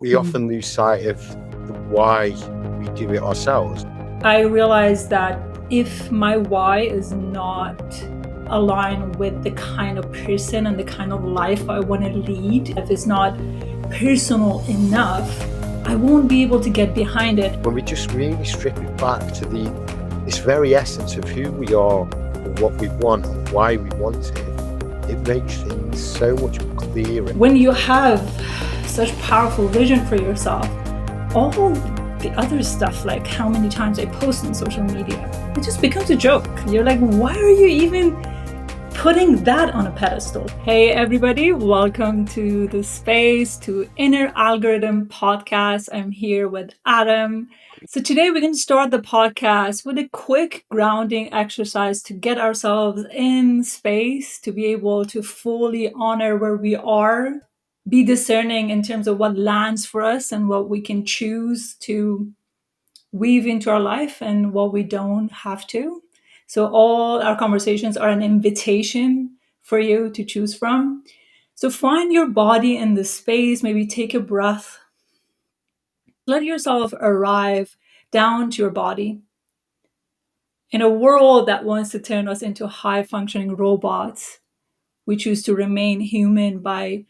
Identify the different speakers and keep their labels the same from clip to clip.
Speaker 1: we often lose sight of the why we do it ourselves.
Speaker 2: I realized that if my why is not aligned with the kind of person and the kind of life I want to lead, if it's not personal enough, I won't be able to get behind it.
Speaker 1: When we just really strip it back to this very essence of who we are and what we want and why we want it, it makes things so much clearer.
Speaker 2: When you have such powerful vision for yourself, all the other stuff, like how many times I post on social media, it just becomes a joke. You're like, why are you even putting that on a pedestal? Hey everybody, welcome to the space, to Inner Algorithm Podcast. I'm here with Adam. So today we're going to start the podcast with a quick grounding exercise to get ourselves in space, to be able to fully honor where we are, be discerning in terms of what lands for us and what we can choose to weave into our life and what we don't have to. So all our conversations are an invitation for you to choose from. So find your body in the space, maybe take a breath. Let yourself arrive down to your body. In a world that wants to turn us into high functioning robots, we choose to remain human by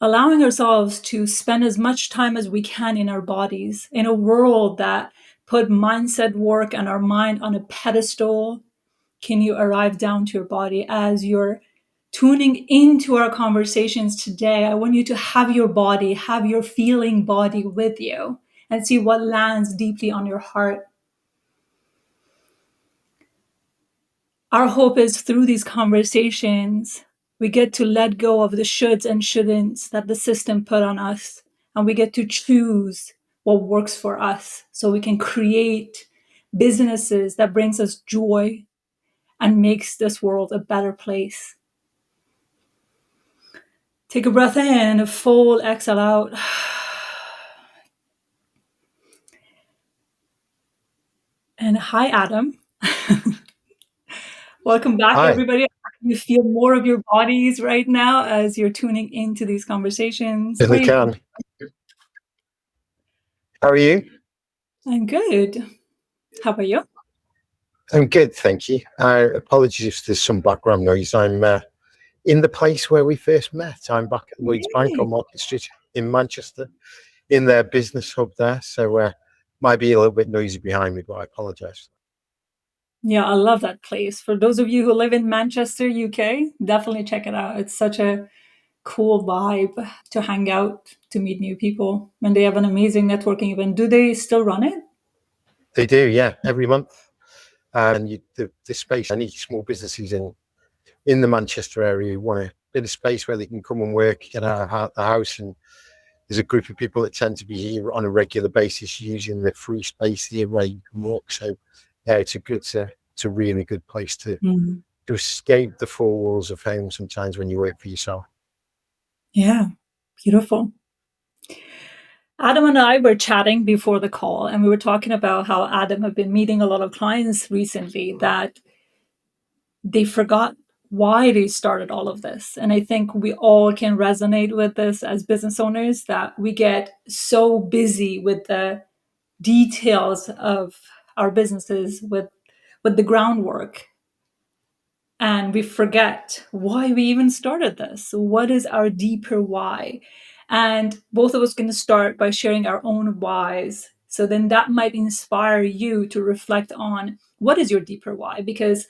Speaker 2: allowing ourselves to spend as much time as we can in our bodies. In a world that put mindset work and our mind on a pedestal, can you arrive down to your body? As you're tuning into our conversations today, I want you to have your body, have your feeling body with you and see what lands deeply on your heart. Our hope is through these conversations, we get to let go of the shoulds and shouldn'ts that the system put on us, and we get to choose what works for us so we can create businesses that brings us joy and makes this world a better place. Take a breath in, a full exhale out. And hi, Adam. Welcome back,
Speaker 1: Hi.
Speaker 2: everybody. You feel more of your bodies right now as you're tuning into these conversations.
Speaker 1: Really can. How are you?
Speaker 2: I'm good. How about you?
Speaker 1: I'm good, thank you. Apologies if there's some background noise. I'm in the place where we first met. I'm back at Lloyds Bank on Market Street in Manchester, in their business hub there. So might be a little bit noisy behind me, but I apologise.
Speaker 2: Yeah, I love that place. For those of you who live in Manchester, UK, definitely check it out. It's such a cool vibe to hang out, to meet new people. And they have an amazing networking event. Do they still run it?
Speaker 1: They do, yeah, every month. And the space, any small businesses in the Manchester area who want a bit of space where they can come and work, get out of the house. And there's a group of people that tend to be here on a regular basis using the free space here where you can walk. So yeah, it's a really good place to escape the four walls of home sometimes when you work for yourself.
Speaker 2: Yeah, beautiful. Adam and I were chatting before the call, and we were talking about how Adam had been meeting a lot of clients recently that they forgot why they started all of this. And I think we all can resonate with this as business owners, that we get so busy with the details of our businesses, with the groundwork, and we forget why we even started this. What is our deeper why? And both of us going to start by sharing our own whys. So then that might inspire you to reflect on what is your deeper why, because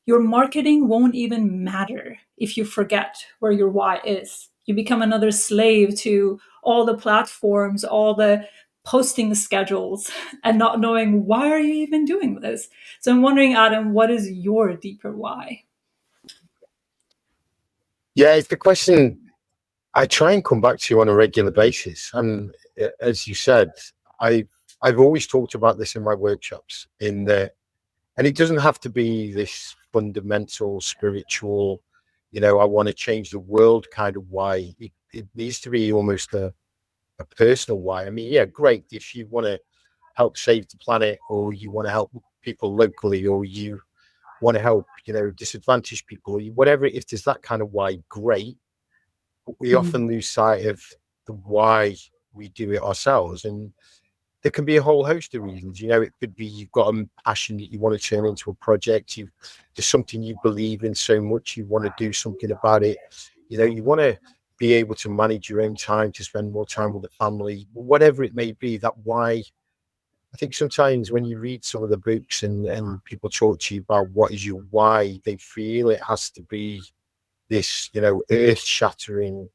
Speaker 2: your marketing won't even matter if you forget where your why is. You become another slave to all the platforms, all the posting schedules, and not knowing why are you even doing this. So I'm wondering, Adam, what is your deeper why?
Speaker 1: Yeah, it's the question I try and come back to on a regular basis. And as you said, I've always talked about this in my workshops. And it doesn't have to be this fundamental spiritual, I want to change the world kind of why. It needs to be almost a personal why. I mean, yeah, great if you want to help save the planet, or you want to help people locally, or you want to help, disadvantaged people, or whatever. If there's that kind of why, great. But we often lose sight of the why we do it ourselves. And there can be a whole host of reasons. It could be you've got a passion that you want to turn into a project. There's something you believe in so much, you want to do something about it. You want to be able to manage your own time to spend more time with the family, whatever it may be. That why. I think sometimes when you read some of the books and people talk to you about what is your why, they feel it has to be this, earth shattering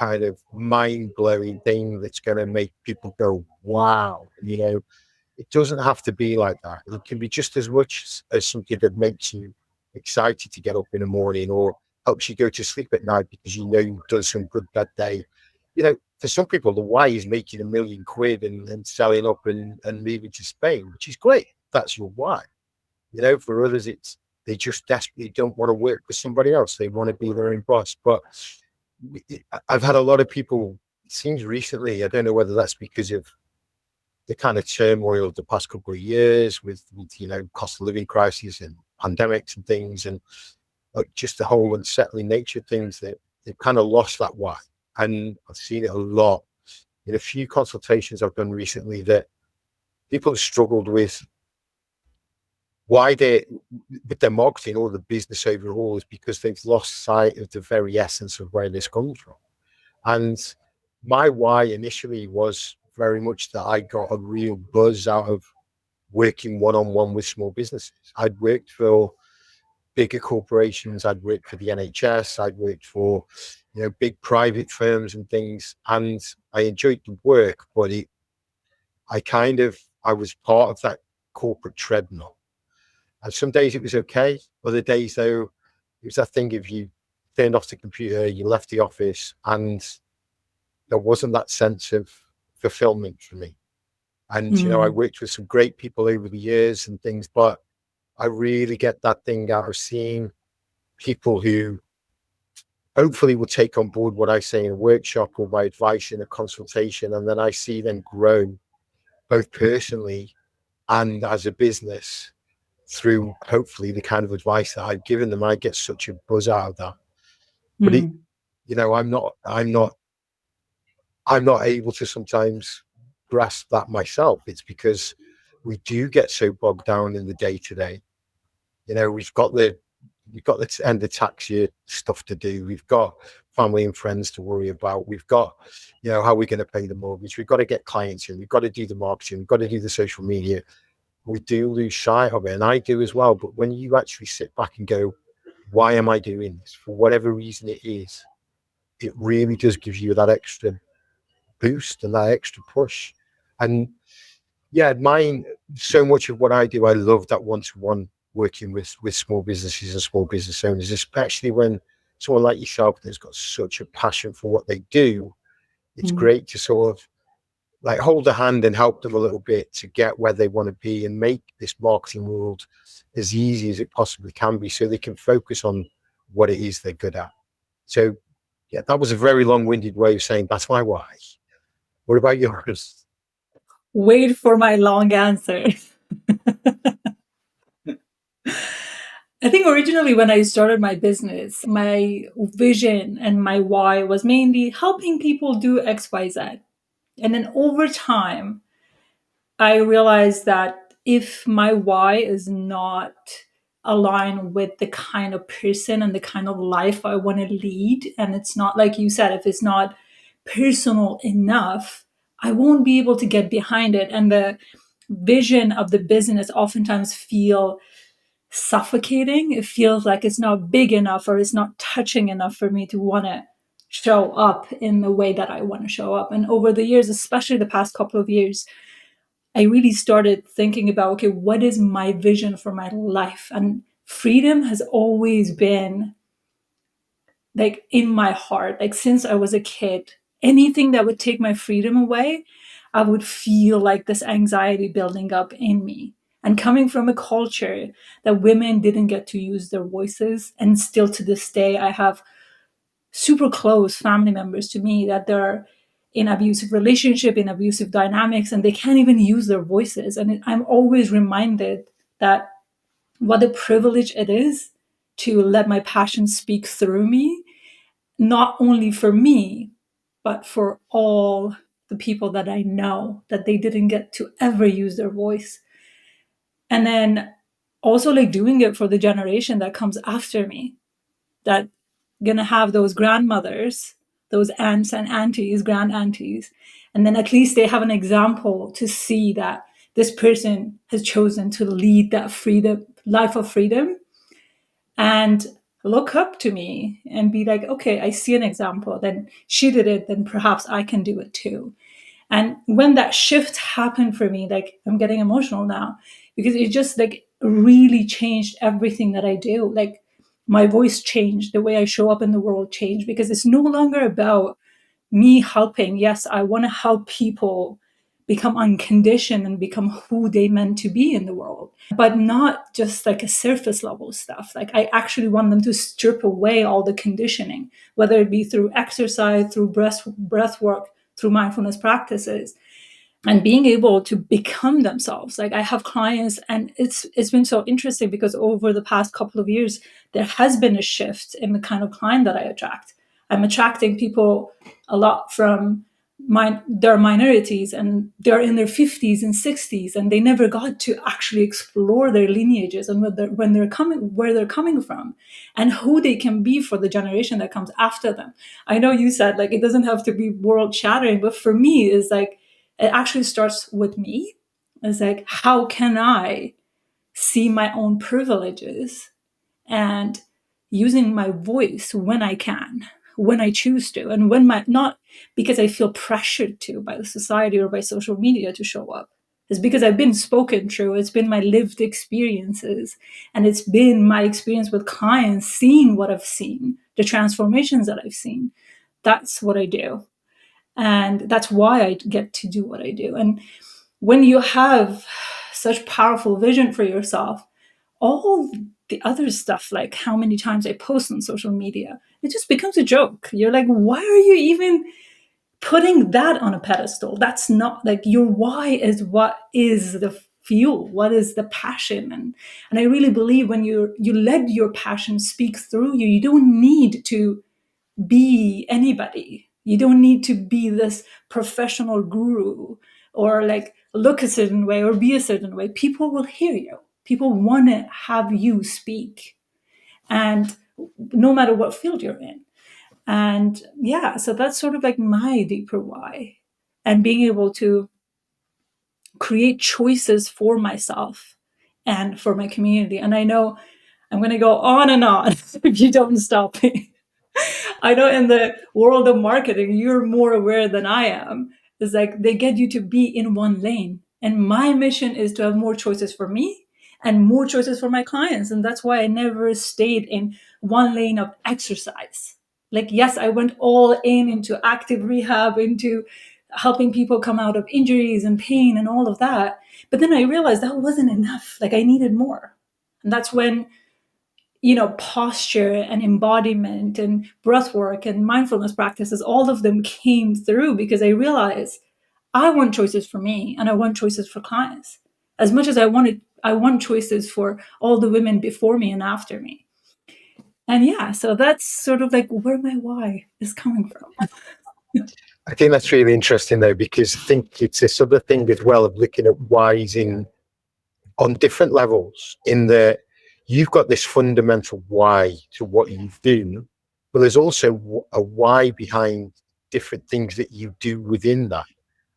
Speaker 1: kind of mind blowing thing that's going to make people go, wow. It doesn't have to be like that. It can be just as much as something that makes you excited to get up in the morning or helps you go to sleep at night because you've done some good that day. For some people, the why is making £1 million and selling up and moving to Spain, which is great. That's your why. For others, it's they just desperately don't want to work for somebody else. They want to be their own boss. But I've had a lot of people, it seems recently, I don't know whether that's because of the kind of turmoil of the past couple of years with cost of living crisis and pandemics and things, and just the whole unsettling nature of things, that they've kind of lost that why. And I've seen it a lot in a few consultations I've done recently, that people have struggled with why they with their marketing or the business overall, is because they've lost sight of the very essence of where this comes from. And my why initially was very much that I got a real buzz out of working one-on-one with small businesses. I'd worked for bigger corporations, I'd worked for the NHS, I'd worked for big private firms and things, and I enjoyed the work, but I was part of that corporate treadmill. And some days it was okay, other days though, it was that thing of you turned off the computer, you left the office, and there wasn't that sense of fulfillment for me. And I worked with some great people over the years and things, but I really get that thing out of seeing people who hopefully will take on board what I say in a workshop or my advice in a consultation, and then I see them grow both personally and as a business through hopefully the kind of advice that I've given them. I get such a buzz out of that. But I'm not able to sometimes grasp that myself. It's because we do get so bogged down in the day to day. We've got the end of tax year stuff to do. We've got family and friends to worry about. We've got, how we're going to pay the mortgage. We've got to get clients in. We've got to do the marketing. We've got to do the social media. We do lose sight of it, and I do as well. But when you actually sit back and go, why am I doing this? For whatever reason it is, it really does give you that extra boost and that extra push. And yeah, so much of what I do, I love that one-to-one working with small businesses and small business owners, especially when someone like yourself that's got such a passion for what they do. It's great to sort of like hold a hand and help them a little bit to get where they want to be and make this marketing world as easy as it possibly can be, so they can focus on what it is they're good at. So yeah, that was a very long-winded way of saying that's my why. What about yours?
Speaker 2: Wait for my long answer. I think originally when I started my business, my vision and my why was mainly helping people do XYZ. And then over time, I realized that if my why is not aligned with the kind of person and the kind of life I want to lead, and it's not, like you said, if it's not personal enough, I won't be able to get behind it. And the vision of the business oftentimes feel suffocating. It feels like it's not big enough or it's not touching enough for me to want to show up in the way that I want to show up. And over the years, especially the past couple of years, I really started thinking about, okay, what is my vision for my life? And freedom has always been like in my heart, like since I was a kid. Anything that would take my freedom away, I would feel like this anxiety building up in me. And coming from a culture that women didn't get to use their voices, and still to this day, I have super close family members to me that they're in abusive relationship, in abusive dynamics, and they can't even use their voices. And I'm always reminded that what a privilege it is to let my passion speak through me, not only for me, but for all the people that I know that they didn't get to ever use their voice. And then also like doing it for the generation that comes after me, that gonna have those grandmothers, those aunts and aunties, grand aunties, and then at least they have an example to see that this person has chosen to lead that freedom life of freedom and look up to me and be like, okay, I see an example, then she did it, then perhaps I can do it too. And when that shift happened for me, like I'm getting emotional now because it just like really changed everything that I do. Like my voice changed, the way I show up in the world changed because it's no longer about me helping. Yes, I want to help people become unconditioned and become who they meant to be in the world, but not just like a surface level stuff. Like I actually want them to strip away all the conditioning, whether it be through exercise, through breath work, through mindfulness practices, and being able to become themselves. Like I have clients, and it's been so interesting because over the past couple of years there has been a shift in the kind of client that I attract. I'm attracting people a lot from they're minorities and they're in their 50s and 60s and they never got to actually explore their lineages and where they're coming from and who they can be for the generation that comes after them. I know you said like it doesn't have to be world shattering, but for me it's like it actually starts with me. It's like, how can I see my own privileges and using my voice when I can, when I choose to, and when not because I feel pressured to by the society or by social media to show up. It's because I've been spoken through. It's been my lived experiences. And it's been my experience with clients, seeing what I've seen, the transformations that I've seen. That's what I do. And that's why I get to do what I do. And when you have such powerful vision for yourself, all the other stuff, like how many times I post on social media, it just becomes a joke. You're like, why are you even putting that on a pedestal? That's not like your why is what is the fuel, what is the passion. And I really believe when you let your passion speak through you, you don't need to be anybody. You don't need to be this professional guru or like look a certain way or be a certain way. People will hear you. People want to have you speak. And no matter what field you're in. And yeah, so that's sort of like my deeper why. And being able to create choices for myself and for my community. And I know I'm going to go on and on if you don't stop me. I know in the world of marketing, you're more aware than I am. It's like they get you to be in one lane. And my mission is to have more choices for me and more choices for my clients. And that's why I never stayed in one lane of exercise. Like, yes, I went all in into active rehab, into helping people come out of injuries and pain and all of that. But then I realized that wasn't enough. Like, I needed more. And that's when posture and embodiment and breath work and mindfulness practices, all of them came through because I realized I want choices for me and I want choices for clients as much as I want choices for all the women before me and after me. And yeah, so that's sort of like where my why is coming from.
Speaker 1: I think that's really interesting though, because I think it's this other thing as well of looking at whys in on different levels. In that you've got this fundamental why to what you do, but there's also a why behind different things that you do within that.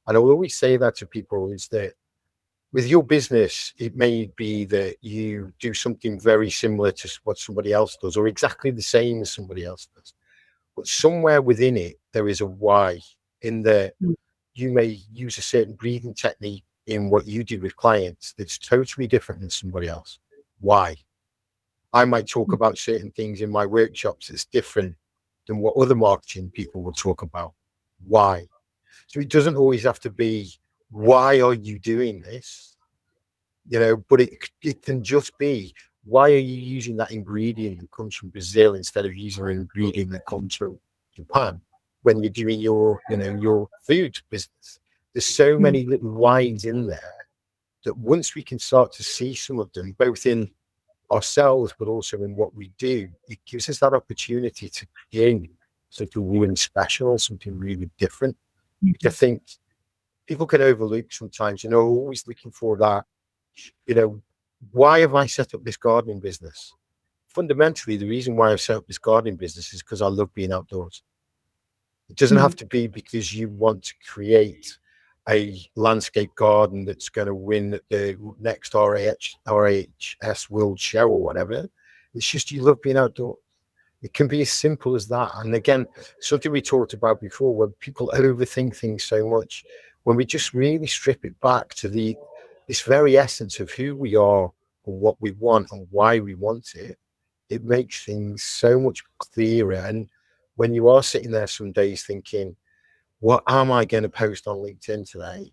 Speaker 1: And I will always say that to people is that with your business, it may be that you do something very similar to what somebody else does, or exactly the same as somebody else does. But somewhere within it, there is a why, in that you may use a certain breathing technique in what you do with clients that's totally different than somebody else. Why? I might talk about certain things in my workshops that's different than what other marketing people will talk about. Why? So it doesn't always have to be, why are you doing this? But it can just be, why are you using that ingredient that comes from Brazil instead of using an ingredient that comes from Japan when you're doing your food business? There's so many little whys in there that once we can start to see some of them, both in ourselves but also in what we do, it gives us that opportunity to create something new and special, something really different. I think people can overlook sometimes, always looking for that, you know, why have I set up this gardening business? Fundamentally, the reason why I've set up this gardening business is because I love being outdoors. It doesn't have
Speaker 2: Mm.
Speaker 1: to be because you want to create a landscape garden that's going to win the next RHS World Show or whatever. It's just you love being outdoors. It can be as simple as that. And again, something we talked about before, when people overthink things so much, when we just really strip it back to this very essence of who we are and what we want and why we want it, it makes things so much clearer. And when you are sitting there some days thinking, what am I going to post on LinkedIn today?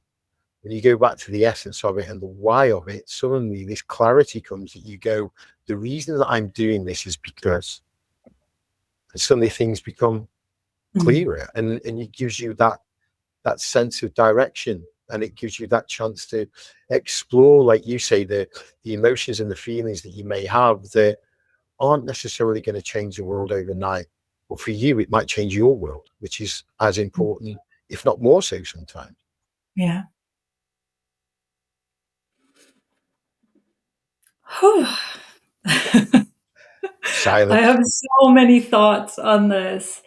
Speaker 1: When you go back to the essence of it and the why of it, suddenly this clarity comes that you go, the reason that I'm doing this is because, and suddenly things become
Speaker 2: Mm.
Speaker 1: clearer, and it gives you that sense of direction, and it gives you that chance to explore, like you say, the emotions and the feelings that you may have that aren't necessarily going to change the world overnight, but for you it might change your world, which is as important, if not more so sometimes.
Speaker 2: Yeah. I
Speaker 1: Silence.
Speaker 2: have so many thoughts on this,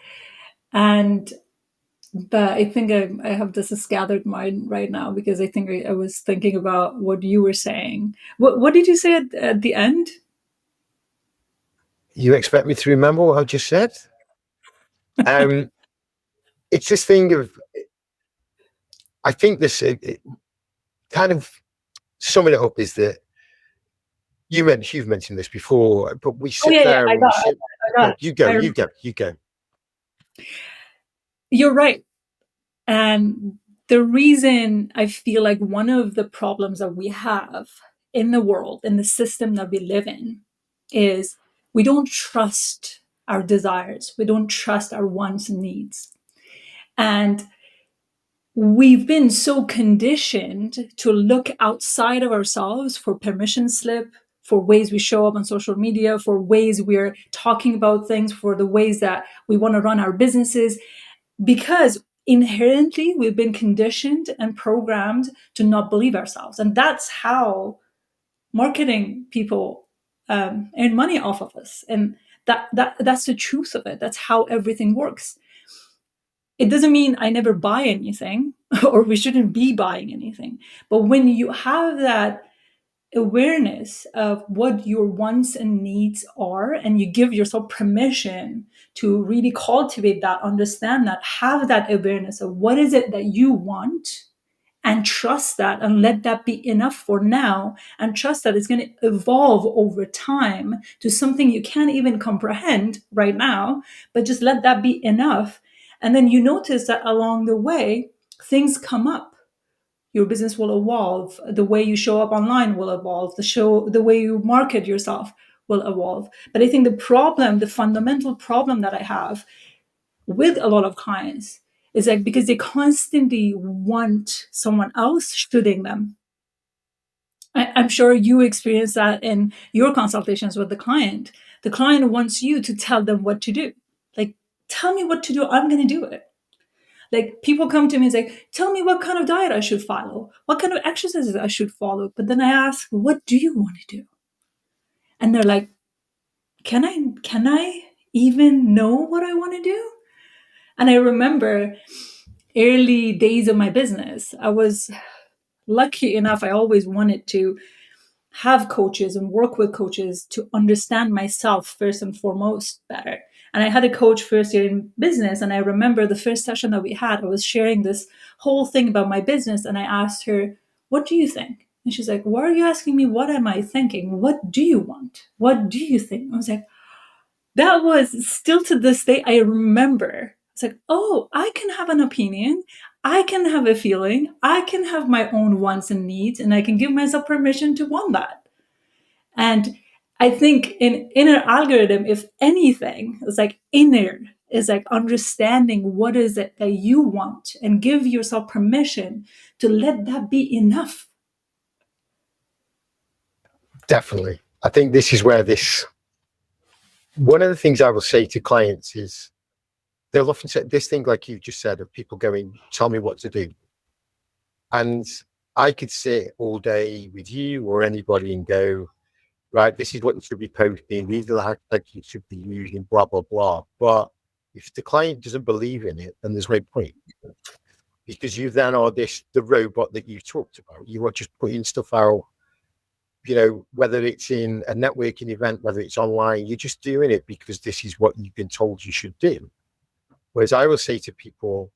Speaker 2: and but I think I have this scattered mind right now because I think I was thinking about what you were saying. What did you say at the end?
Speaker 1: You expect me to remember what I just said? um it's this thing of, I think this it kind of summing it up is that you've mentioned this before, but we
Speaker 2: Oh
Speaker 1: sit
Speaker 2: yeah, yeah,
Speaker 1: there
Speaker 2: I
Speaker 1: and
Speaker 2: got,
Speaker 1: we
Speaker 2: I
Speaker 1: sit.
Speaker 2: got, I
Speaker 1: Go,
Speaker 2: got.
Speaker 1: you go,
Speaker 2: I
Speaker 1: you
Speaker 2: remember.
Speaker 1: go, you go.
Speaker 2: You're right. And the reason I feel like one of the problems that we have in the world, in the system that we live in, is we don't trust our desires. We don't trust our wants and needs. And we've been so conditioned to look outside of ourselves for permission slip, for ways we show up on social media, for ways we're talking about things, for the ways that we want to run our businesses, because inherently we've been conditioned and programmed to not believe ourselves. And that's how marketing people earn money off of us. And that's the truth of it. That's how everything works. It doesn't mean I never buy anything or we shouldn't be buying anything. But when you have that awareness of what your wants and needs are, and you give yourself permission to really cultivate that, understand that, have that awareness of what is it that you want, and trust that and let that be enough for now, and trust that it's going to evolve over time to something you can't even comprehend right now, but just let that be enough. And then you notice that along the way things come up. Your business will evolve, the way you show up online will evolve, the way you market yourself will evolve. But I think the fundamental problem that I have with a lot of clients is like, because they constantly want someone else shooting them. I'm sure you experience that in your consultations with the client. The client wants you to tell them what to do. Like, tell me what to do, I'm going to do it. Like, people come to me and say, tell me what kind of diet I should follow, what kind of exercises I should follow. But then I ask, what do you want to do? And they're like, can I even know what I want to do? And I remember early days of my business, I was lucky enough, I always wanted to have coaches and work with coaches to understand myself first and foremost better. And I had a coach first year in business. And I remember the first session that we had, I was sharing this whole thing about my business. And I asked her, what do you think? And she's like, why are you asking me? What am I thinking? What do you want? What do you think? I was like, that was still to this day, I remember. It's like, oh, I can have an opinion. I can have a feeling. I can have my own wants and needs, and I can give myself permission to want that. And I think in inner algorithm, if anything, it's like inner is like understanding what is it that you want and give yourself permission to let that be enough.
Speaker 1: Definitely. I think this is where this, one of the things I will say to clients is, they'll often say this thing, like you just said, of people going, tell me what to do. And I could sit all day with you or anybody and go, right, this is what you should be posting. These are the hashtags you should be using, blah, blah, blah. But if the client doesn't believe in it, then there's no point, because you then are the robot that you talked about. You are just putting stuff out, whether it's in a networking event, whether it's online, you're just doing it because this is what you've been told you should do. Whereas I will say to people,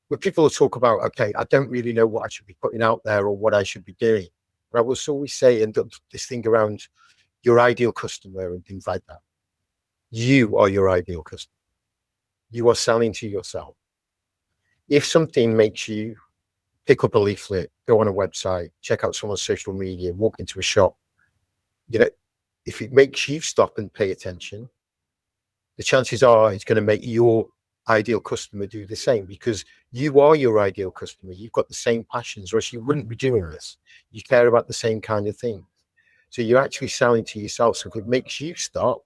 Speaker 1: when people will talk about, okay, I don't really know what I should be putting out there or what I should be doing. But I will always say, and this thing around your ideal customer and things like that, you are your ideal customer. You are selling to yourself. If something makes you pick up a leaflet, go on a website, check out someone's social media, walk into a shop, you know, if it makes you stop and pay attention, the chances are it's going to make your ideal customer do the same, because you are your ideal customer. You've got the same passions, or else you wouldn't be doing this. You care about the same kind of thing. So you're actually selling to yourself. So if it makes you stop,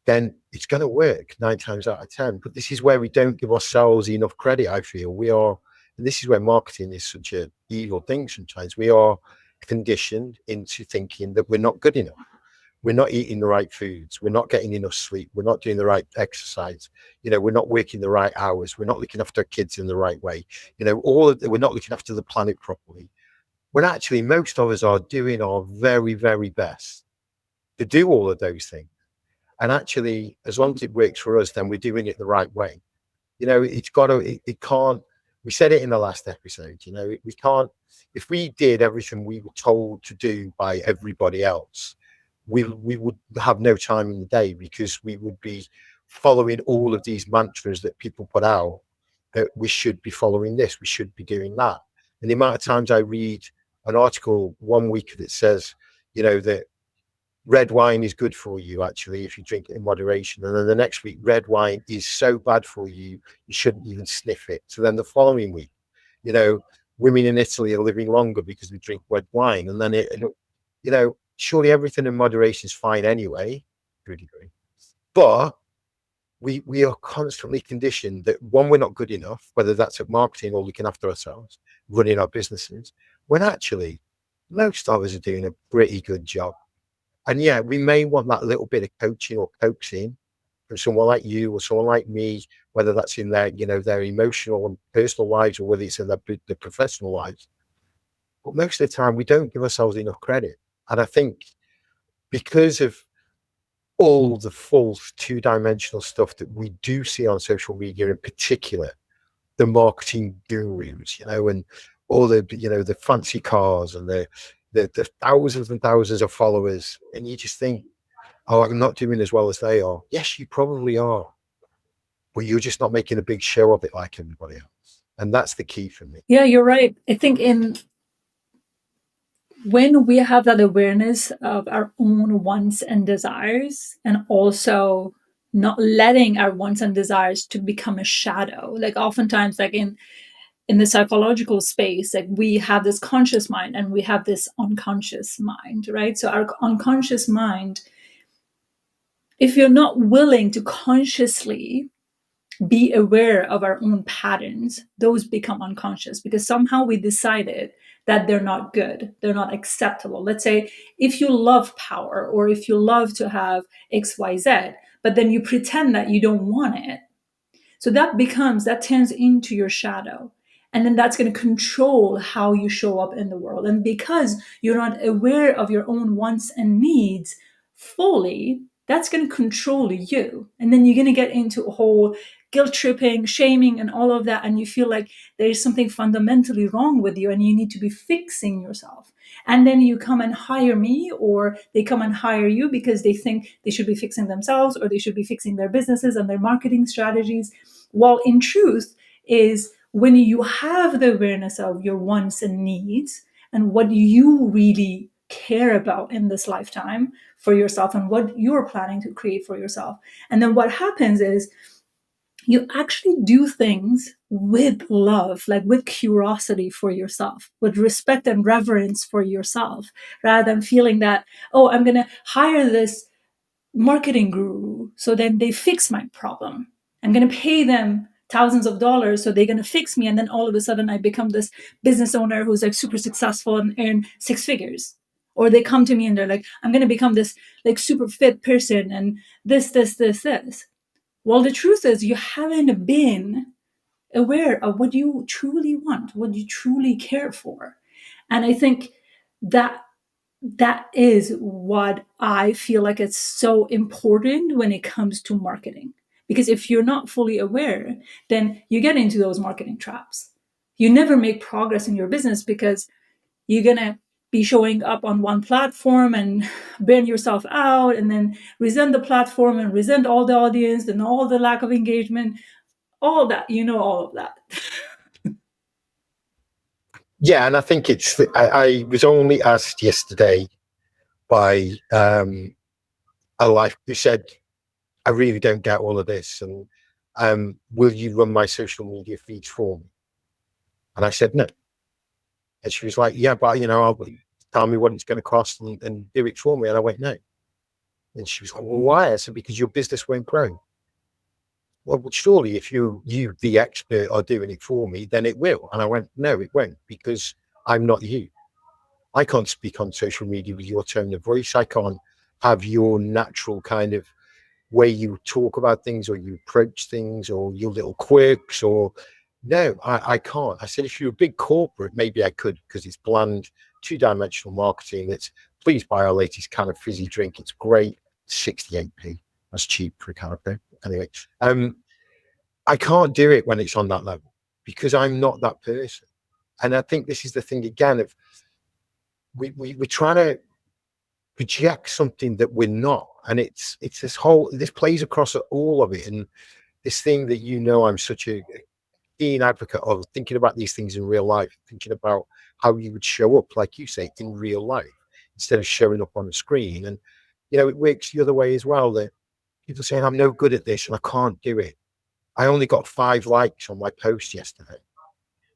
Speaker 1: then it's going to work 9 times out of 10. But this is where we don't give ourselves enough credit, I feel. And this is where marketing is such an evil thing sometimes. We are conditioned into thinking that we're not good enough. We're not eating the right foods. We're not getting enough sleep. We're not doing the right exercise. We're not working the right hours. We're not looking after our kids in the right way. We're not looking after the planet properly. When actually most of us are doing our very, very best to do all of those things. And actually, as long as it works for us, then we're doing it the right way. It can't, we said it in the last episode, we can't, if we did everything we were told to do by everybody else, we would have no time in the day, because we would be following all of these mantras that people put out, that we should be following this, we should be doing that. And the amount of times I read an article one week that says, that red wine is good for you, actually, if you drink it in moderation. And then the next week, red wine is so bad for you, you shouldn't even sniff it. So then the following week, women in Italy are living longer because they drink red wine. And then surely everything in moderation is fine anyway, to a degree. But we are constantly conditioned that, one, we're not good enough, whether that's at marketing or looking after ourselves, running our businesses, when actually most of us are doing a pretty good job. And yeah, we may want that little bit of coaching or coaxing from someone like you or someone like me, whether that's in their emotional and personal lives, or whether it's in their professional lives. But most of the time, we don't give ourselves enough credit. And I think because of all the false two-dimensional stuff that we do see on social media, in particular, the marketing gurus, and all the fancy cars and the thousands and thousands of followers, and you just think, oh, I'm not doing as well as they are. Yes, you probably are, but you're just not making a big show of it like everybody else. And that's the key for me.
Speaker 2: Yeah, you're right. I think when we have that awareness of our own wants and desires, and also not letting our wants and desires to become a shadow, like oftentimes, like in the psychological space, like we have this conscious mind and we have this unconscious mind, right? So our unconscious mind, if you're not willing to consciously be aware of our own patterns, those become unconscious, because somehow we decided that they're not good, they're not acceptable. Let's say if you love power, or if you love to have XYZ, but then you pretend that you don't want it. So that turns into your shadow. And then that's going to control how you show up in the world. And because you're not aware of your own wants and needs fully, that's going to control you. And then you're going to get into a whole guilt tripping, shaming, and all of that. And you feel like there's something fundamentally wrong with you and you need to be fixing yourself. And then you come and hire me, or they come and hire you because they think they should be fixing themselves, or they should be fixing their businesses and their marketing strategies. While in truth is, when you have the awareness of your wants and needs and what you really care about in this lifetime for yourself and what you're planning to create for yourself. And then what happens is you actually do things with love, like with curiosity for yourself, with respect and reverence for yourself, rather than feeling that, oh, I'm going to hire this marketing guru so then they fix my problem. I'm going to pay them thousands of dollars, so they're going to fix me, and then all of a sudden I become this business owner who's like super successful and earn six figures. Or they come to me and they're like, I'm going to become this like super fit person and this. Well, the truth is you haven't been aware of what you truly want, what you truly care for. And I think that that is what I feel like it's so important when it comes to marketing. Because if you're not fully aware, then you get into those marketing traps. You never make progress in your business because you're going to be showing up on one platform and burn yourself out and then resent the platform and resent all the audience and all the lack of engagement, all that, all of that.
Speaker 1: Yeah, and I think I was only asked yesterday by a life who said, I really don't get all of this, and will you run my social media feeds for me? And I said no. And she was like, yeah, but I'll tell me what it's going to cost and do it for me. And I went, no. And she was like, well, why? I said, because your business won't grow. Well, surely if you the expert are doing it for me, then it will. And I went, no, it won't, because I'm not you. I can't speak on social media with your tone of voice. I can't have your natural kind of way you talk about things or you approach things or your little quirks or no, I can't. I said, if you're a big corporate, maybe I could, because it's bland, two-dimensional marketing. It's please buy our latest can of fizzy drink. It's great. 68p. That's cheap for a can of drink. Anyway, I can't do it when it's on that level because I'm not that person. And I think this is the thing again of we're trying to project something that we're not. And it's this plays across all of it. And this thing that I'm such a keen advocate of thinking about these things in real life, thinking about how you would show up, like you say, in real life instead of showing up on the screen. And it works the other way as well. That people saying I'm no good at this and I can't do it. I only got 5 likes on my post yesterday.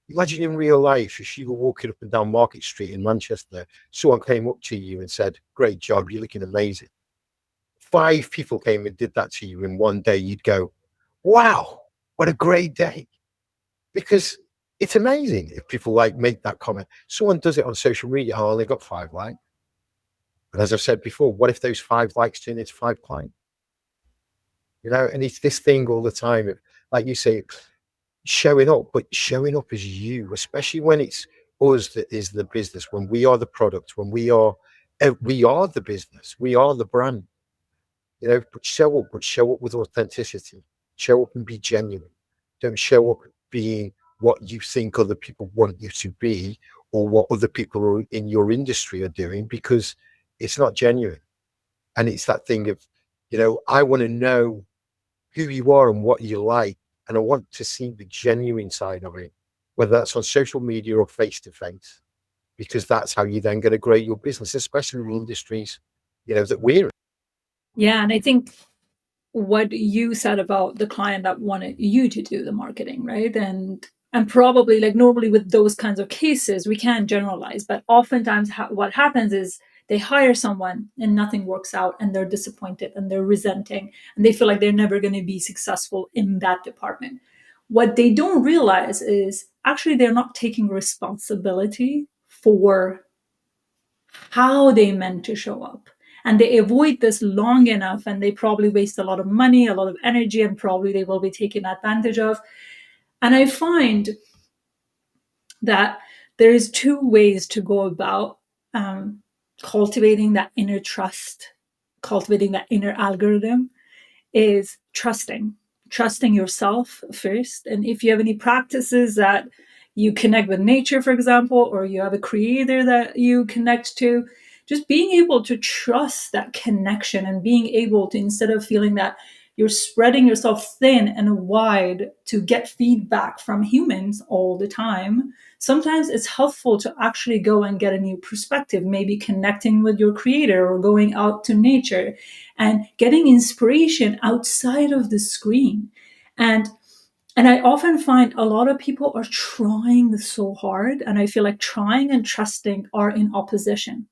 Speaker 1: Imagine in real life if you were walking up and down Market Street in Manchester, someone came up to you and said, "Great job, you're looking amazing." 5 people came and did that to you in one day. You'd go, "Wow, what a great day." Because it's amazing if people make that comment. Someone does it on social media. Oh, they got 5 likes. But as I've said before, what if those 5 likes turn into 5 clients? And it's this thing all the time of, like you say, showing up, but showing up as you, especially when it's us that is the business, when we are the product, when we are the business, we are the brand. But show up with authenticity. Show up and be genuine. Don't show up being what you think other people want you to be or what other people in your industry are doing, because it's not genuine. And it's that thing of, I want to know who you are and what you like, and I want to see the genuine side of it, whether that's on social media or face to face, because that's how you're then going to grow your business, especially in industries, that we're in.
Speaker 2: Yeah, and I think what you said about the client that wanted you to do the marketing, right? And probably like normally with those kinds of cases, we can't generalize, but oftentimes what happens is they hire someone and nothing works out and they're disappointed and they're resenting and they feel like they're never going to be successful in that department. What they don't realize is actually they're not taking responsibility for how they meant to show up. And they avoid this long enough and they probably waste a lot of money, a lot of energy, and probably they will be taken advantage of. And I find that there is 2 ways to go about cultivating that inner trust, cultivating that inner algorithm, is trusting yourself first. And if you have any practices that you connect with nature, for example, or you have a creator that you connect to, just being able to trust that connection and being able to, instead of feeling that you're spreading yourself thin and wide to get feedback from humans all the time, sometimes it's helpful to actually go and get a new perspective, maybe connecting with your creator or going out to nature and getting inspiration outside of the screen. And I often find a lot of people are trying so hard, and I feel like trying and trusting are in opposition.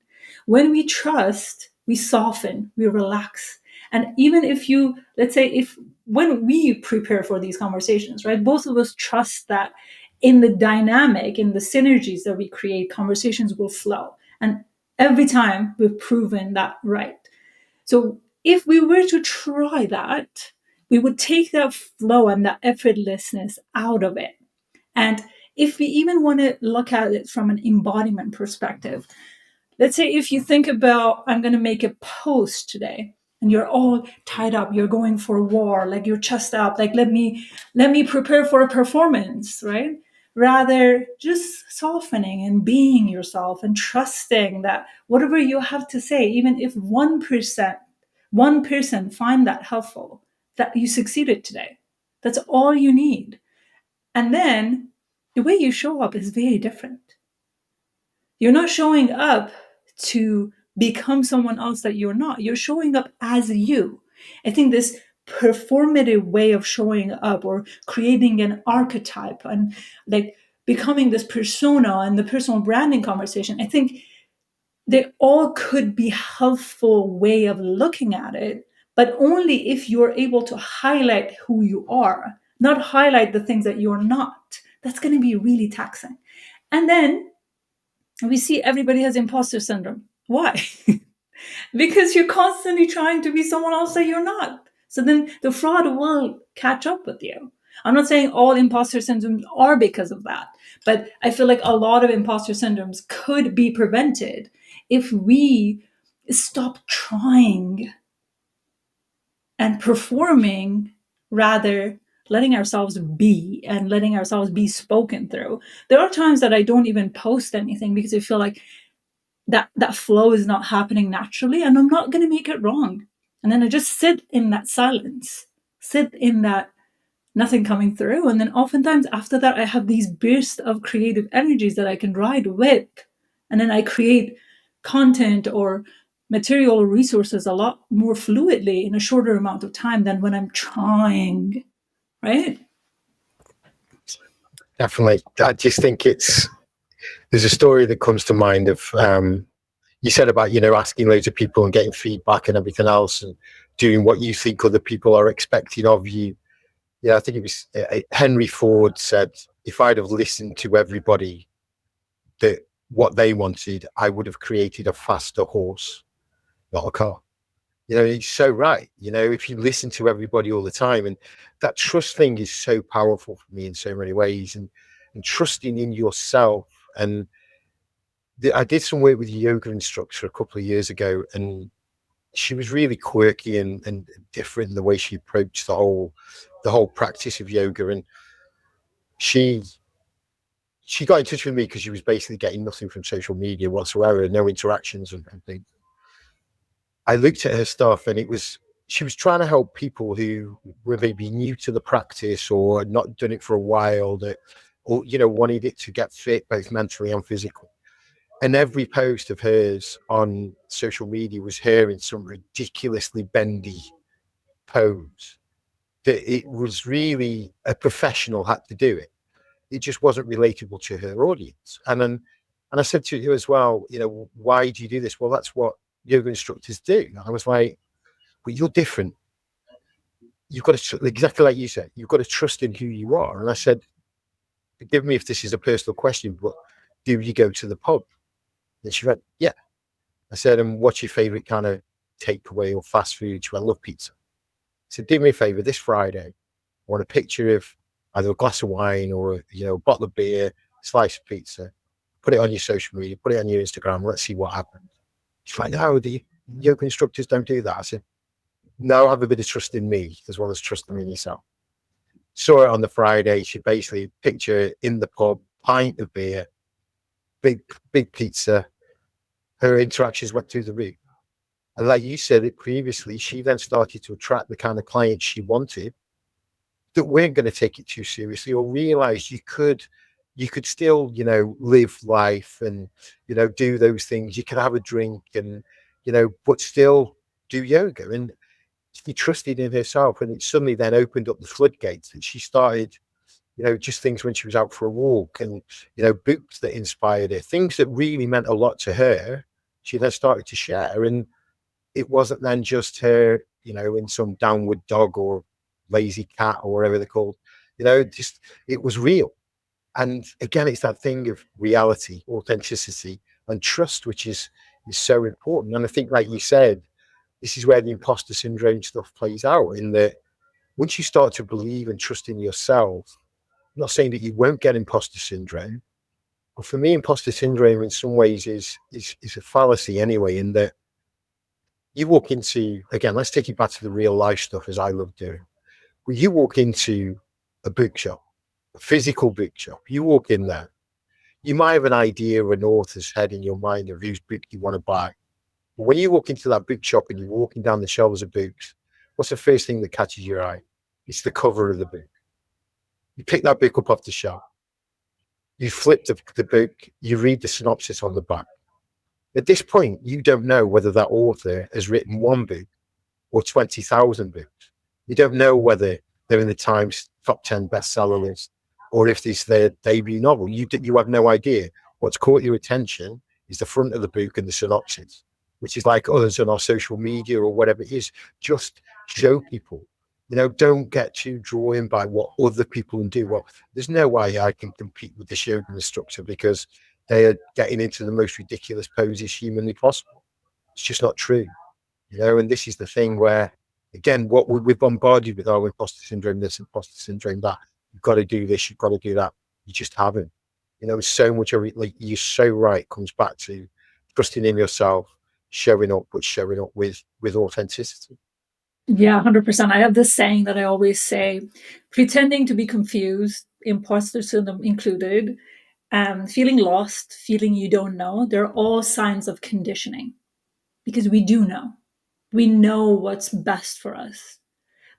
Speaker 2: When we trust, we soften, we relax. And even if you, let's say, if when we prepare for these conversations, right, both of us trust that in the dynamic, in the synergies that we create, conversations will flow. And every time we've proven that right. So if we were to try that, we would take that flow and that effortlessness out of it. And if we even want to look at it from an embodiment perspective, let's say if you think about, I'm going to make a post today, and you're all tied up, you're going for war, like your chest up, like let me prepare for a performance, right? Rather just softening and being yourself and trusting that whatever you have to say, even if 1% find that helpful, that you succeeded today. That's all you need. And then the way you show up is very different. You're not showing up to become someone else that you're not. You're showing up as you. I think this performative way of showing up or creating an archetype and like becoming this persona and the personal branding conversation, I think they all could be helpful way of looking at it, but only if you're able to highlight who you are, not highlight the things that you're not. That's going to be really taxing. And then we see everybody has imposter syndrome. Why? Because you're constantly trying to be someone else that you're not. So then the fraud will catch up with you. I'm not saying all imposter syndromes are because of that, but I feel like a lot of imposter syndromes could be prevented if we stop trying and performing, rather letting ourselves be and letting ourselves be spoken through. There are times that I don't even post anything because I feel like that flow is not happening naturally and I'm not going to make it wrong. And then I just sit in that silence, sit in that nothing coming through. And then oftentimes after that, I have these bursts of creative energies that I can ride with. And then I create content or material or resources a lot more fluidly in a shorter amount of time than when I'm trying, right?
Speaker 1: Definitely. I just think there's a story that comes to mind of you said about asking loads of people and getting feedback and everything else and doing what you think other people are expecting of you. Yeah, I think it was Henry Ford said, if I'd have listened to everybody that what they wanted, I would have created a faster horse, not a car. He's so right. If you listen to everybody all the time, and that trust thing is so powerful for me in so many ways, and trusting in yourself. And I did some work with a yoga instructor a couple of years ago, and she was really quirky and different in the way she approached the whole practice of yoga. And she got in touch with me because she was basically getting nothing from social media whatsoever, no interactions and things. I looked at her stuff, and she was trying to help people who were maybe new to the practice or had not done it for a while, or wanted it to get fit both mentally and physically. And every post of hers on social media was her in some ridiculously bendy pose. That it was really a professional had to do it. It just wasn't relatable to her audience. And I said to her as well, why do you do this? Well, that's what yoga instructors do. And I was like, well, you're different. You've got to, exactly like you said, you've got to trust in who you are. And I said, forgive me if this is a personal question, but do you go to the pub? And she went, yeah. I said, and what's your favorite kind of takeaway or fast food? She went, I love pizza. I said, do me a favor, this Friday, I want a picture of either a glass of wine or a bottle of beer, slice of pizza, put it on your social media, put it on your Instagram, let's see what happens. She's like, no, the yoga instructors don't do that. I said, no, have a bit of trust in me as well as trusting in yourself. Saw it on the Friday. She basically picture in the pub, pint of beer, big pizza. Her interactions went through the roof. And like you said it previously, she then started to attract the kind of clients she wanted that weren't going to take it too seriously or realize you could still, live life and, do those things. You could have a drink and, but still do yoga. And she trusted in herself, and it suddenly then opened up the floodgates, and she started, just things when she was out for a walk and, books that inspired her, things that really meant a lot to her. She then started to share, and it wasn't then just her, in some downward dog or lazy cat or whatever they're called. Just it was real. And again, it's that thing of reality, authenticity, and trust, which is so important. And I think, like you said, this is where the imposter syndrome stuff plays out. In that, once you start to believe and trust in yourself, I'm not saying that you won't get imposter syndrome, but for me, imposter syndrome in some ways is a fallacy anyway. In that, you walk into, again, let's take it back to the real life stuff, as I love doing. When you walk into a bookshop, a physical bookshop, you walk in there, you might have an idea of an author's head in your mind of whose book you want to buy. But when you walk into that bookshop and you're walking down the shelves of books, what's the first thing that catches your eye? It's the cover of the book. You pick that book up off the shelf, you flip the book, you read the synopsis on the back. At this point, you don't know whether that author has written one book or 20,000 books. You don't know whether they're in the Times top 10 bestseller list or if it's their debut novel. You have no idea. What's caught your attention is the front of the book and the synopsis, which is like others on our social media or whatever it is. Just show people. Don't get too drawn by what other people can do. Well, there's no way I can compete with the yoga instructor because they are getting into the most ridiculous poses humanly possible. It's just not true. And this is the thing where, again, what we're bombarded with, oh, imposter syndrome, this, imposter syndrome, that. You've got to do this, you've got to do that. You just haven't. So much of it, like you're so right, comes back to trusting in yourself, showing up, but showing up with authenticity.
Speaker 2: Yeah, 100%. I have this saying that I always say: pretending to be confused, imposter syndrome included, feeling lost, feeling you don't know, they're all signs of conditioning, because we do know. We know what's best for us,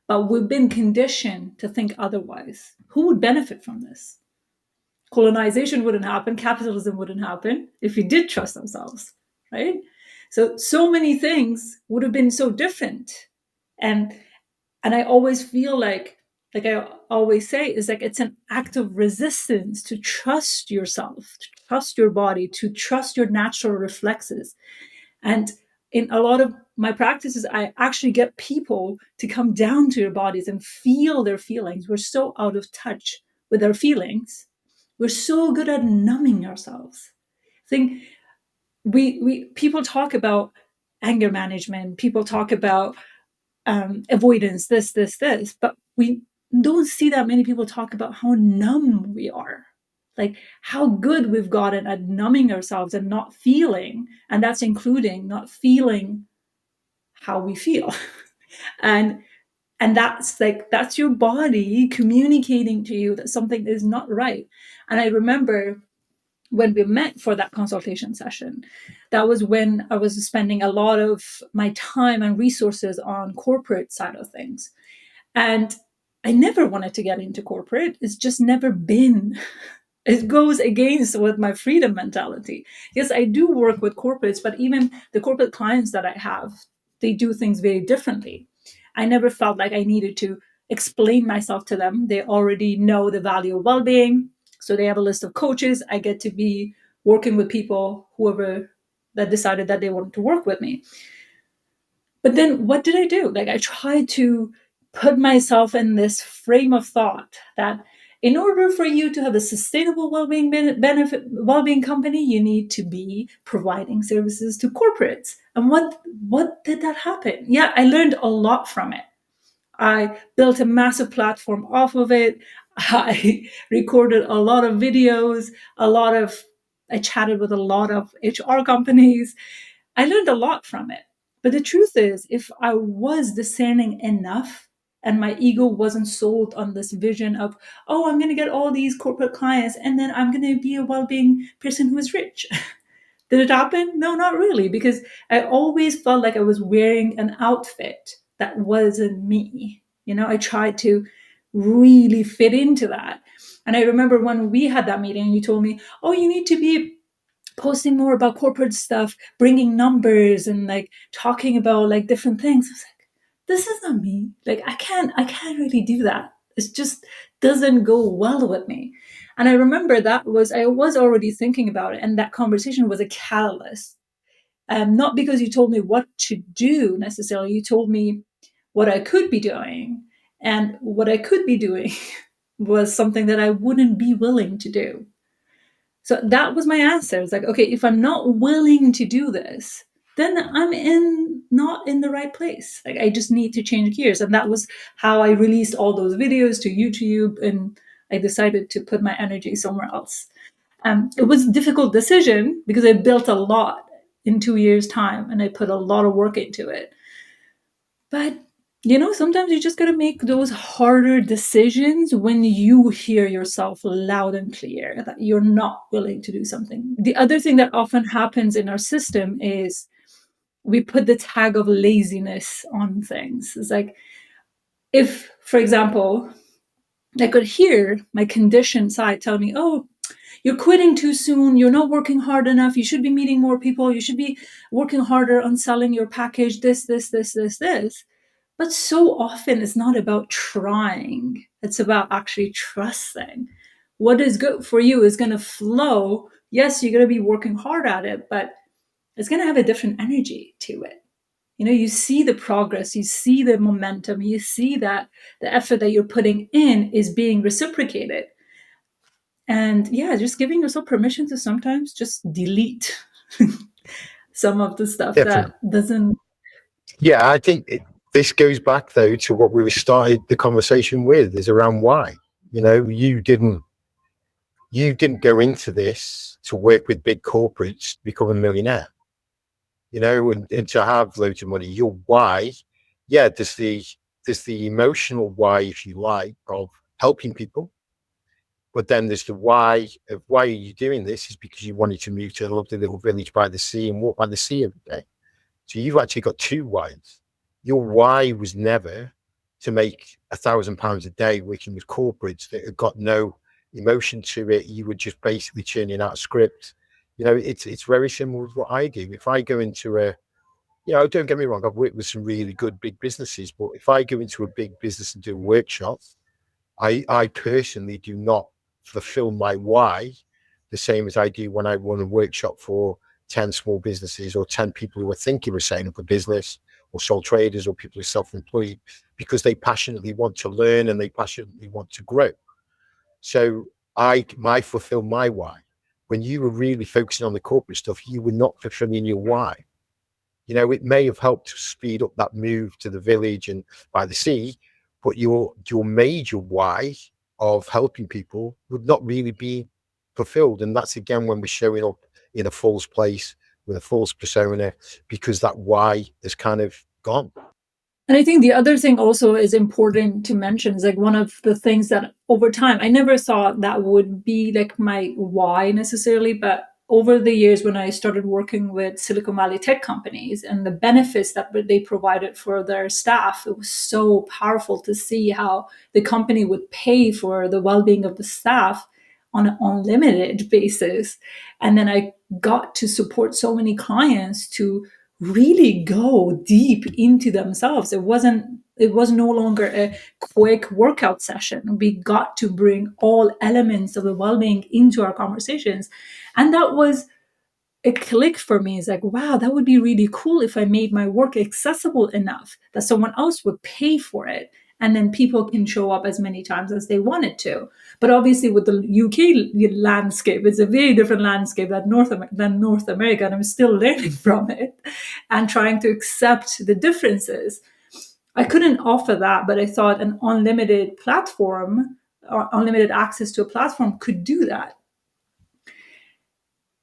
Speaker 2: but we've been conditioned to think otherwise. Who would benefit from this? Colonization wouldn't happen, capitalism wouldn't happen if we did trust ourselves, right? So many things would have been so different. And I always feel like I always say, is like it's an act of resistance to trust yourself, to trust your body, to trust your natural reflexes. And in a lot of my practices, I actually get people to come down to their bodies and feel their feelings. We're so out of touch with our feelings. We're so good at numbing ourselves. I think we people talk about anger management, people talk about avoidance, this, but we don't see that many people talk about how numb we are, like how good we've gotten at numbing ourselves and not feeling, and that's including not feeling how we feel. and that's your body communicating to you that something is not right. And I remember when we met for that consultation session, that was when I was spending a lot of my time and resources on corporate side of things. And I never wanted to get into corporate. It's just never been. It goes against with my freedom mentality. Yes, I do work with corporates, but even the corporate clients that I have, they do things very differently. I never felt like I needed to explain myself to them. They already know the value of well-being. So they have a list of coaches. I get to be working with people, whoever that decided that they wanted to work with me. But then what did I do? Like I tried to put myself in this frame of thought that in order for you to have a sustainable well-being benefit well-being company, you need to be providing services to corporates. And what did that happen? Yeah, I learned a lot from it. I built a massive platform off of it. I recorded a lot of videos, I chatted with a lot of HR companies. I learned a lot from it. But the truth is, if I was discerning enough and my ego wasn't sold on this vision of, oh, I'm going to get all these corporate clients and then I'm going to be a well-being person who is rich. Did it happen? No, not really, because I always felt like I was wearing an outfit that wasn't me. I tried to really fit into that. And I remember when we had that meeting, you told me, oh, you need to be posting more about corporate stuff, bringing numbers and like talking about like different things. I was like, this is not me. Like I can't really do that. It just doesn't go well with me. And I remember I was already thinking about it, and that conversation was a catalyst. Not because you told me what to do necessarily, you told me what I could be doing. And what I could be doing was something that I wouldn't be willing to do. So that was my answer. It's like, okay, if I'm not willing to do this, then I'm not in the right place. Like I just need to change gears. And that was how I released all those videos to YouTube, and I decided to put my energy somewhere else. It was a difficult decision because I built a lot in 2 years' time and I put a lot of work into it. But sometimes you just got to make those harder decisions when you hear yourself loud and clear that you're not willing to do something. The other thing that often happens in our system is we put the tag of laziness on things. It's like, if, for example, I could hear my conditioned side tell me, oh, you're quitting too soon. You're not working hard enough. You should be meeting more people. You should be working harder on selling your package, this. But so often it's not about trying, it's about actually trusting. What is good for you is going to flow. Yes, you're going to be working hard at it, but it's going to have a different energy to it. You see the progress, you see the momentum, you see that the effort that you're putting in is being reciprocated. And yeah, just giving yourself permission to sometimes just delete some of the stuff
Speaker 1: Definitely.
Speaker 2: that doesn't.
Speaker 1: Yeah, I think this goes back though to what we started the conversation with, is around why. You didn't go into this to work with big corporates to become a millionaire. And to have loads of money. Your why, yeah, there's the emotional why, if you like, of helping people. But then there's the why of why are you doing this is because you wanted to move to a lovely little village by the sea and walk by the sea every day. So you've actually got two whys. Your why was never to make £1,000 a day working with corporates that have got no emotion to it. You were just basically churning out a script. It's very similar to what I do. If I go into don't get me wrong, I've worked with some really good big businesses, but if I go into a big business and do a workshop, I personally do not fulfill my why the same as I do when I run a workshop for 10 small businesses or 10 people who are thinking of setting up a business, or sole traders, or people who are self-employed, because they passionately want to learn and they passionately want to grow. So I fulfill my why. When you were really focusing on the corporate stuff, you were not fulfilling your why. It may have helped to speed up that move to the village and by the sea, but your major why of helping people would not really be fulfilled. And that's again when we're showing up in a false place with a false persona, because that why is kind of gone.
Speaker 2: And I think the other thing also is important to mention is like one of the things that over time, I never thought that would be like my why necessarily, but over the years when I started working with Silicon Valley tech companies and the benefits that they provided for their staff, it was so powerful to see how the company would pay for the well-being of the staff on an unlimited basis. And then I got to support so many clients to really go deep into themselves. It was no longer a quick workout session. We got to bring all elements of the well-being into our conversations. And that was a click for me. It's like, wow, that would be really cool if I made my work accessible enough that someone else would pay for it. And then people can show up as many times as they wanted to. But obviously, with the UK landscape, it's a very different landscape than North America, and I'm still learning from it and trying to accept the differences. I couldn't offer that, but I thought an unlimited platform or unlimited access to a platform could do that.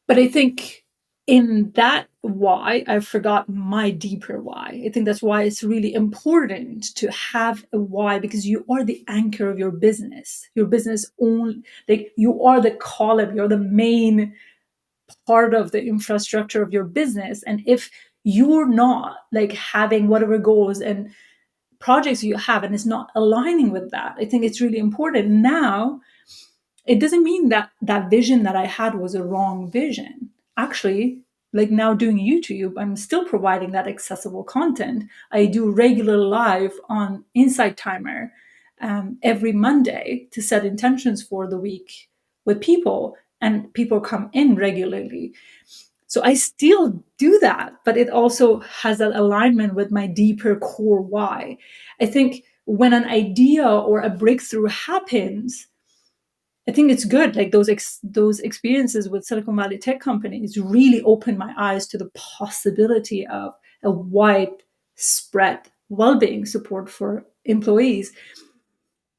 Speaker 2: But I think in that why, I forgot my deeper why. I think that's why it's really important to have a why, because you are the anchor of your business. Your business own, like you are the column, you're the main part of the infrastructure of your business. And if you're not like having whatever goals and projects you have and it's not aligning with that, I think it's really important. Now it doesn't mean that that vision that I had was a wrong vision. Actually, like now doing YouTube, I'm still providing that accessible content. I do regular live on Insight Timer every Monday to set intentions for the week with people, and people come in regularly. So I still do that, but it also has that alignment with my deeper core why. I think when an idea or a breakthrough happens, I think it's good. Like those experiences with Silicon Valley tech companies really opened my eyes to the possibility of a widespread well-being support for employees.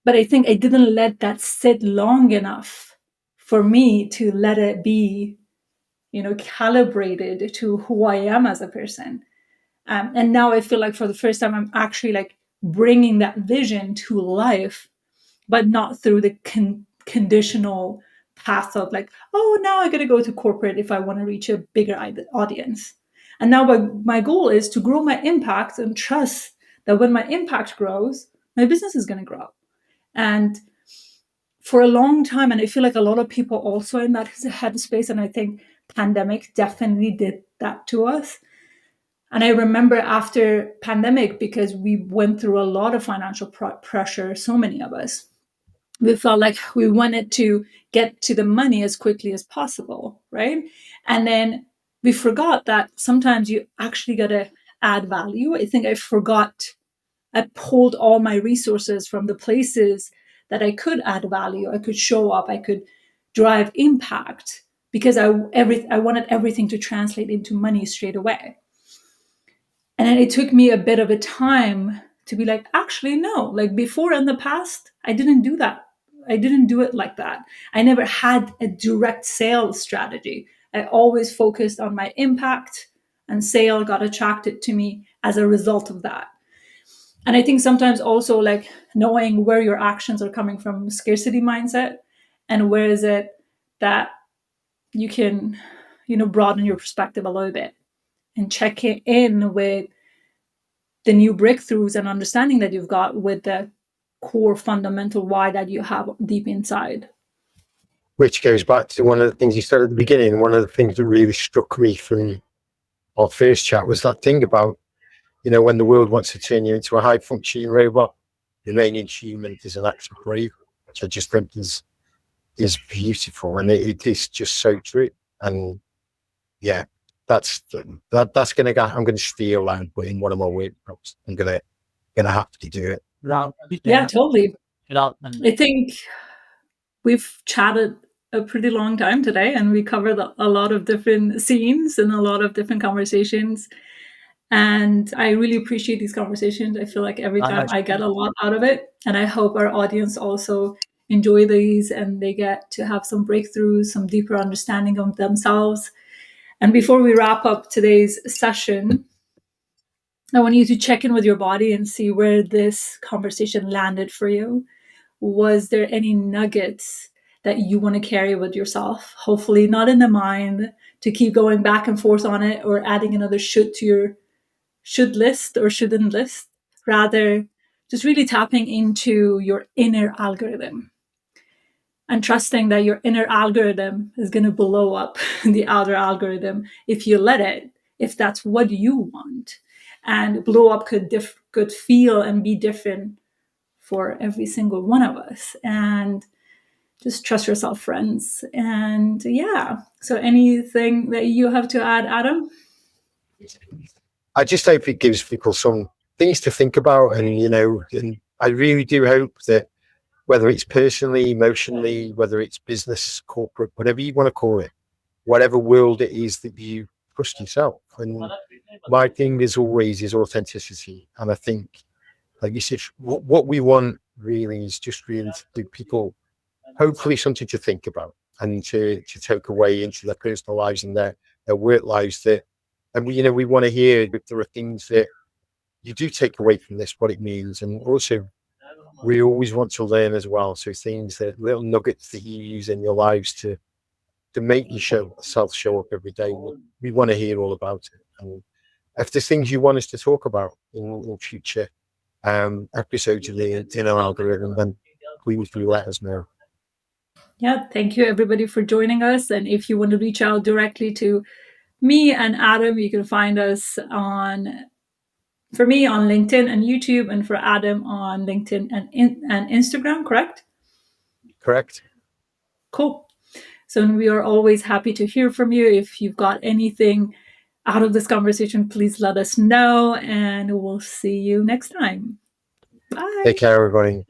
Speaker 2: But I think I didn't let that sit long enough for me to let it be, calibrated to who I am as a person. And now I feel like for the first time, I'm actually like bringing that vision to life, but not through the conditional path of like, oh, now I got to go to corporate if I want to reach a bigger audience. And now my goal is to grow my impact and trust that when my impact grows, my business is going to grow. And for a long time, and I feel like a lot of people also in that headspace, and I think pandemic definitely did that to us. And I remember after pandemic, because we went through a lot of financial pressure, so many of us, we felt like we wanted to get to the money as quickly as possible, right? And then we forgot that sometimes you actually got to add value. I think I pulled all my resources from the places that I could add value. I could show up, I could drive impact, because I wanted everything to translate into money straight away. And then it took me a bit of a time to be like, actually, no, like before in the past, I didn't do that. I didn't do it like that. I never had a direct sales strategy. I always focused on my impact, and sale got attracted to me as a result of that. And I think sometimes also like knowing where your actions are coming from, scarcity mindset, and where is it that you can, broaden your perspective a little bit and check in with the new breakthroughs and understanding that you've got with the core fundamental why that you have deep inside.
Speaker 1: Which goes back to one of the things you said at the beginning. One of the things that really struck me from our first chat was that thing about, when the world wants to turn you into a high functioning robot, remaining human is an act of bravery, which I just think is beautiful, and it is just so true. And yeah, that's gonna go. I'm gonna steal that in one of my workshops. I'm gonna have to do it.
Speaker 2: Yeah, totally. I think we've chatted a pretty long time today, and we covered a lot of different scenes and a lot of different conversations. And I really appreciate these conversations. I feel like every time I get a lot out of it. And I hope our audience also enjoy these and they get to have some breakthroughs, some deeper understanding of themselves. And before we wrap up today's session, I want you to check in with your body and see where this conversation landed for you. Was there any nuggets that you want to carry with yourself? Hopefully not in the mind to keep going back and forth on it or adding another should to your should list or shouldn't list. Rather, just really tapping into your inner algorithm and trusting that your inner algorithm is going to blow up the outer algorithm if you let it, if that's what you want. And blow up could feel and be different for every single one of us. And just trust yourself, friends. And yeah, so anything that you have to add, Adam?
Speaker 1: I just hope it gives people some things to think about, and and I really do hope that whether it's personally, emotionally, whether it's business, corporate, whatever you want to call it, whatever world it is, that you trust yourself. And my thing is always is authenticity. And I think, like you said, what we want really is just really to give people hopefully something to think about and to take away into their personal lives and their work lives. That, and we want to hear if there are things that you do take away from this, what it means. And also, we always want to learn as well. So things that little nuggets that you use in your lives to make yourself show up every day. We want to hear all about it. And if there's things you want us to talk about in future episodes of the Inner Algorithm, then please do let us know.
Speaker 2: Yeah, thank you everybody for joining us. And if you want to reach out directly to me and Adam, you can find us for me on LinkedIn and YouTube, and for Adam on LinkedIn and Instagram, correct?
Speaker 1: Correct.
Speaker 2: Cool. So we are always happy to hear from you. If you've got anything out of this conversation, please let us know, and we'll see you next time. Bye.
Speaker 1: Take care, everybody.